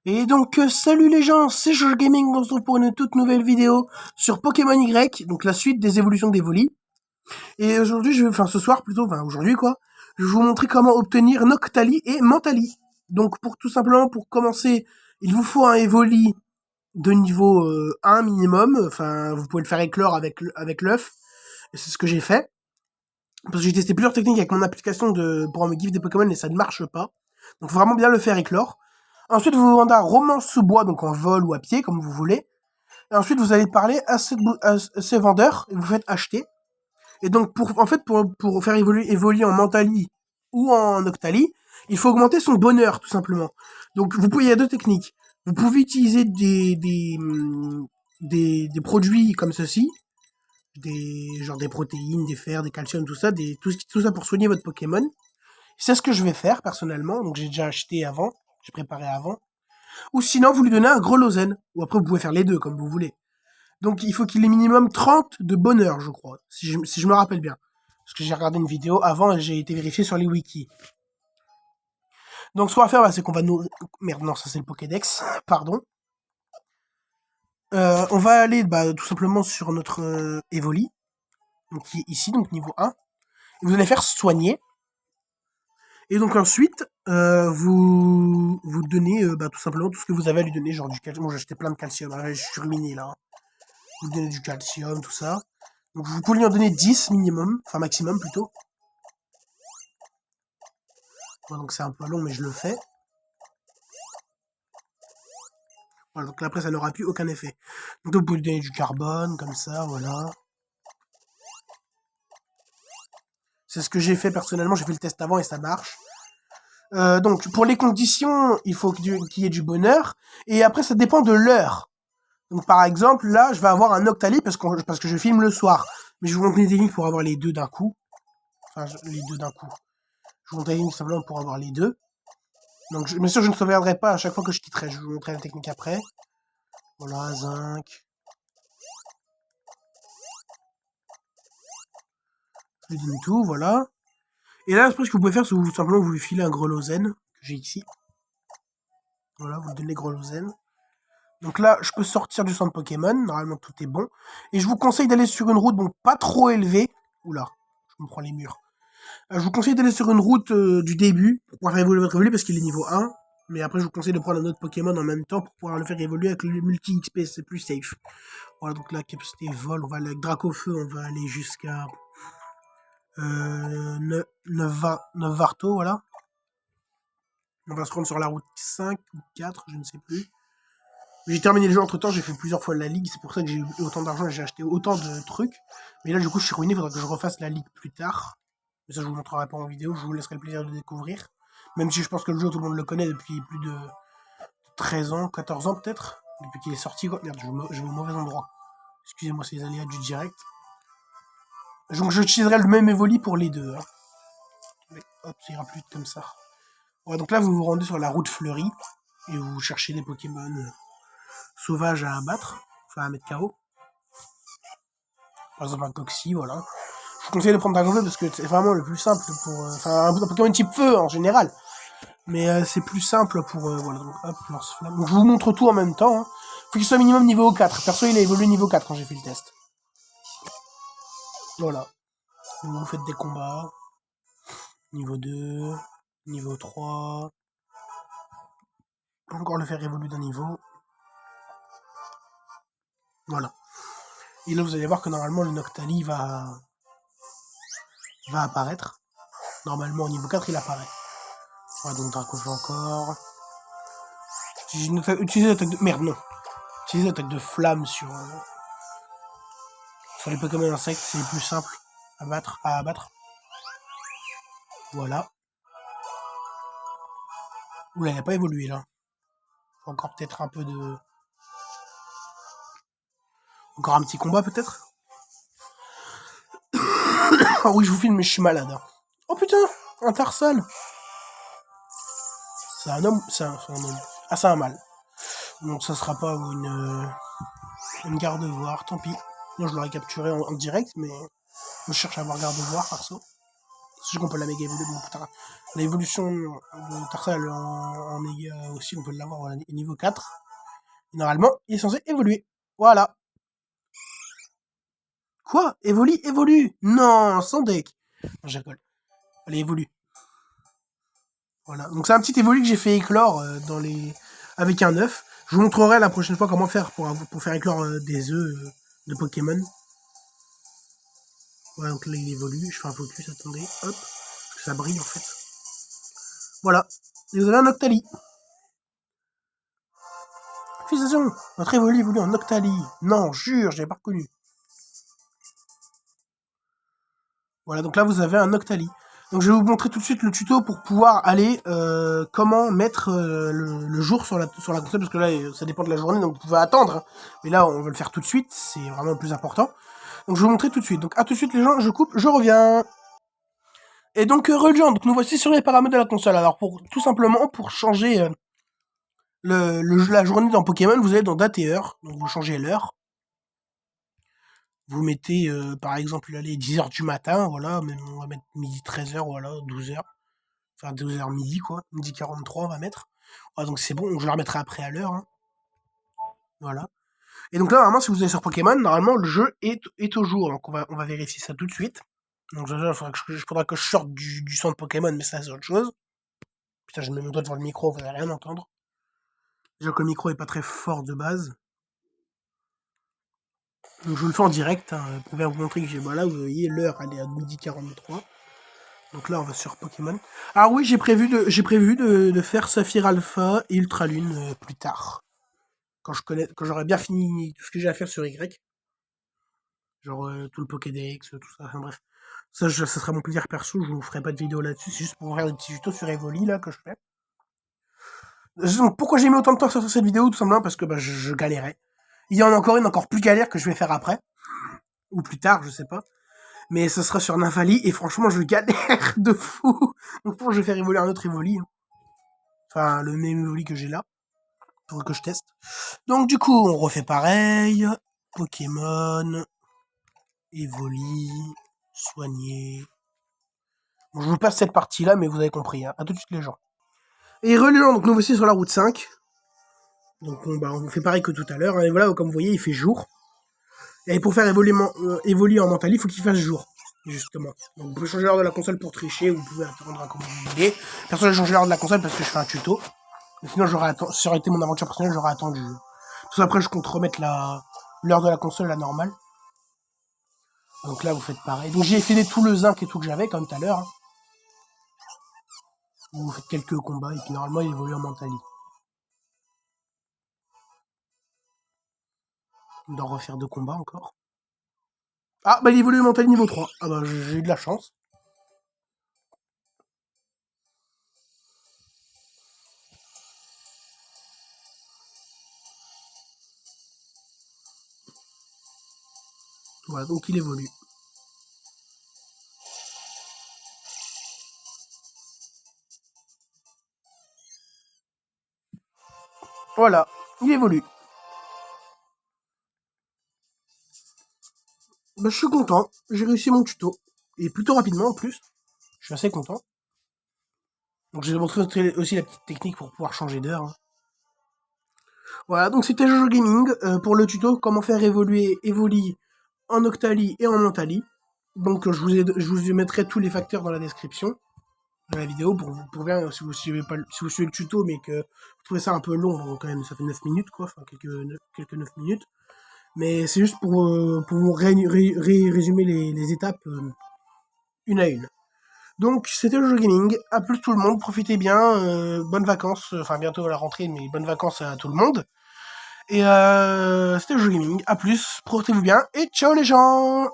Et donc, salut les gens, c'est Jojo Gaming, on se retrouve pour une toute nouvelle vidéo sur Pokémon Y, donc la suite des évolutions d'Evoli. Et aujourd'hui, ce soir plutôt, aujourd'hui quoi, je vais vous montrer comment obtenir Noctali et Mentali. Donc tout simplement, pour commencer, il vous faut un Evoli de niveau 1 minimum, vous pouvez le faire éclore avec l'œuf, et c'est ce que j'ai fait. Parce que j'ai testé plusieurs techniques avec mon application pour me give des Pokémon et ça ne marche pas. Donc faut vraiment bien le faire éclore. Ensuite, vous vous rendez à Romans-sous-Bois, donc en vol ou à pied, comme vous voulez. Et ensuite, vous allez parler à ces vendeurs et vous faites acheter. Et donc, pour faire évoluer en Mentali ou en Noctali, il faut augmenter son bonheur, tout simplement. Donc, il y a deux techniques. Vous pouvez utiliser des produits comme ceci, genre des protéines, des fers, des calciums, tout ça pour soigner votre Pokémon. C'est ce que je vais faire, personnellement. Donc, j'ai déjà acheté avant. J'ai préparé avant. Ou sinon, vous lui donnez un Grelothen. Ou après, vous pouvez faire les deux, comme vous voulez. Donc, il faut qu'il ait minimum 30 de bonheur, je crois. Si je me rappelle bien. Parce que j'ai regardé une vidéo avant et j'ai été vérifié sur les wikis. Donc, ce qu'on va faire, c'est qu'on va nous... Merde, non, ça c'est le Pokédex. Pardon. On va aller tout simplement sur notre Evoli. Donc, qui est ici, donc niveau 1. Et vous allez faire soigner. Et donc ensuite, vous donnez tout simplement tout ce que vous avez à lui donner, genre du calcium. Moi j'ai acheté plein de calcium, je suis ruiné là. Vous donnez du calcium, tout ça. Donc vous pouvez lui en donner 10 minimum, enfin maximum plutôt. Voilà, donc c'est un peu long mais je le fais. Voilà, donc là après ça n'aura plus aucun effet. Donc vous pouvez lui donner du carbone, comme ça, voilà. C'est ce que j'ai fait personnellement, j'ai fait le test avant et ça marche. Donc pour les conditions, il faut qu'il y ait du bonheur. Et après ça dépend de l'heure. Donc par exemple, là, je vais avoir un Noctali parce que je filme le soir. Mais je vous montre les techniques pour avoir les deux d'un coup. Les deux d'un coup. Je vous montre les techniques simplement pour avoir les deux. Donc bien sûr, je ne sauvegarderai pas à chaque fois que je quitterai. Je vous montrerai la technique après. Voilà, zinc. Je lui donne tout, voilà. Et là, ce que vous pouvez faire, c'est simplement vous lui filez un Grelothen, que j'ai ici. Voilà, vous lui donnez Grelothen. Donc là, je peux sortir du centre Pokémon. Normalement, tout est bon. Et je vous conseille d'aller sur une route, pas trop élevée. Oula, je me prends les murs. Je vous conseille d'aller sur une route du début pour pouvoir faire évoluer votre Evoli parce qu'il est niveau 1. Mais après, je vous conseille de prendre un autre Pokémon en même temps pour pouvoir le faire évoluer avec le multi-XP, c'est plus safe. Voilà, donc là, capacité vol, on va aller avec Dracofeu, on va aller jusqu'à 9 Varto, voilà. On va se rendre sur la route 5 ou 4, je ne sais plus. J'ai terminé le jeu entre temps, j'ai fait plusieurs fois la ligue, c'est pour ça que j'ai eu autant d'argent et j'ai acheté autant de trucs. Mais là, du coup, je suis ruiné, il faudra que je refasse la ligue plus tard. Mais ça, je vous montrerai pas en vidéo, je vous laisserai le plaisir de découvrir. Même si je pense que le jeu, tout le monde le connaît depuis plus de 13 ans, 14 ans peut-être. Depuis qu'il est sorti, quoi. Merde, je vais au mauvais endroit. Excusez-moi, c'est les aléas du direct. Donc, j'utiliserai le même Evoli pour les deux. Hein. Mais, hop, ça ira plus vite comme ça. Ouais, donc là, vous vous rendez sur la route fleurie. Et vous cherchez des Pokémon sauvages à abattre. Enfin, à mettre KO. Par exemple, un Coxy, voilà. Je vous conseille de prendre Dracofeu parce que c'est vraiment le plus simple pour... un Pokémon type feu en général. Mais c'est plus simple pour... voilà, donc hop, lance-flamme. Donc je vous montre tout en même temps. Hein. Faut qu'il soit minimum niveau 4. Perso, il a évolué niveau 4 quand j'ai fait le test. Voilà. Donc, vous faites des combats. Niveau 2. Niveau 3. Encore le faire évoluer d'un niveau. Voilà. Et là, vous allez voir que normalement, le Noctali va apparaître. Normalement, au niveau 4, il apparaît. Voilà, donc Dracofeu encore. Utilisez l'attaque de... Merde, non. Utilisez l'attaque de flamme sur les Pokémon insectes, c'est plus simple à abattre. Voilà. Oula, il n'a pas évolué là. Faut encore peut-être un peu de... Encore un petit combat peut-être. Oh oui, je vous filme, mais je suis malade. Hein. Oh putain, un Tarsal. C'est un homme, c'est un homme. Ah, c'est un mâle. Donc ça sera pas une garde-voir, tant pis. Moi je l'aurais capturé en direct, mais je cherche à avoir garde-voir perso. C'est sûr qu'on peut la méga évoluer. Bon, putain, l'évolution de Tarsal en méga aussi, on peut l'avoir au niveau 4. Et normalement, il est censé évoluer. Voilà. Quoi? Évolue. Non, sans deck. Non, je rigole. Allez, évolue. Voilà. Donc c'est un petit évolu que j'ai fait éclore avec un œuf. Je vous montrerai la prochaine fois comment faire pour faire éclore des œufs de Pokémon. Voilà, donc là il évolue. Je fais un focus, attendez. Hop. Parce que ça brille en fait. Voilà. Et vous avez un Octali. Félicitations. Votre évolu évolue en Octali. Non, jure, je l'avais pas reconnu. Voilà, donc là vous avez un Octali. Donc je vais vous montrer tout de suite le tuto pour pouvoir aller comment mettre le jour sur la console, parce que là ça dépend de la journée, donc vous pouvez attendre. Hein. Mais là on va le faire tout de suite, c'est vraiment le plus important. Donc je vais vous montrer tout de suite. Donc à tout de suite les gens, je coupe, je reviens. Et donc Reliant, donc nous voici sur les paramètres de la console. Alors tout simplement pour changer la journée dans Pokémon, vous allez dans date et heure, donc vous changez l'heure. Vous mettez, par exemple, les 10h du matin, voilà, même on va mettre midi 13h, voilà, 12h. Enfin, 12h midi, quoi. Midi 43, on va mettre. Voilà, donc c'est bon, je la remettrai après à l'heure. Hein. Voilà. Et donc là, normalement, si vous allez sur Pokémon, normalement, le jeu est au jour. Donc on va vérifier ça tout de suite. Donc il faudra que je sorte du centre Pokémon, mais ça, c'est autre chose. Putain, je mets mon doigt devant le micro, vous n'allez rien entendre. Déjà que le micro est pas très fort de base. Donc je le fais en direct, hein, pour bien vous montrer que j'ai... Voilà, vous voyez, l'heure, elle est à midi 43. Donc là, on va sur Pokémon. Ah oui, j'ai prévu de faire Saphir Alpha et Ultra Lune plus tard. Quand j'aurai bien fini tout ce que j'ai à faire sur Y. Genre tout le Pokédex, tout ça, enfin bref. Ça sera mon plaisir perso, je vous ferai pas de vidéo là-dessus, c'est juste pour faire des petits tutos sur Evoli, là, que je fais. Donc pourquoi j'ai mis autant de temps sur cette vidéo? Tout simplement parce que je galérais. Il y en a encore une encore plus galère que je vais faire après. Ou plus tard, je sais pas. Mais ce sera sur Nymphali, et franchement, je galère de fou. Donc je vais faire évoluer un autre Evoli. Hein. Enfin, le même Evoli que j'ai là. Pour que je teste. Donc du coup, on refait pareil. Pokémon. Evoli. Soigner. Bon, je vous passe cette partie-là, mais vous avez compris. Hein. À tout de suite les gens. Et Reliant, donc nous voici sur la route 5. Donc on fait pareil que tout à l'heure. Hein. Et voilà, comme vous voyez, il fait jour. Et pour faire évoluer en mental, il faut qu'il fasse jour. Justement. Donc vous pouvez changer l'heure de la console pour tricher, ou vous pouvez attendre comme vous voulez. Perso, j'ai changé l'heure de la console parce que je fais un tuto. Mais sinon, si ça aurait été mon aventure personnelle, j'aurais attendu. Tout après, je compte remettre l'heure de la console à la normale. Donc là, vous faites pareil. Donc j'ai filé tout le zinc et tout que j'avais, comme tout à l'heure. Hein. Vous faites quelques combats, et puis normalement, il évolue en mentali. D'en refaire 2 combats encore. Ah, bah il évolue en mentali niveau 3. Ah bah j'ai eu de la chance. Voilà, donc il évolue. Voilà, il évolue. Bah, je suis content, j'ai réussi mon tuto. Et plutôt rapidement en plus. Je suis assez content. Donc je vais vous montrer aussi la petite technique pour pouvoir changer d'heure. Hein. Voilà, donc c'était Jojo Gaming pour le tuto comment faire évoluer Evoli en Octali et en Mentali. Donc je vous mettrai tous les facteurs dans la description de la vidéo pour bien, si vous suivez le tuto, mais que vous trouvez ça un peu long, donc quand même ça fait 9 minutes quoi, enfin quelques 9 minutes. Mais c'est juste pour vous résumer les étapes une à une. Donc c'était Jojo Gaming, à plus tout le monde, profitez bien, bonnes vacances, enfin bientôt à la rentrée, mais bonnes vacances à tout le monde. Et c'était Jojo Gaming, à plus, portez-vous bien, et ciao les gens!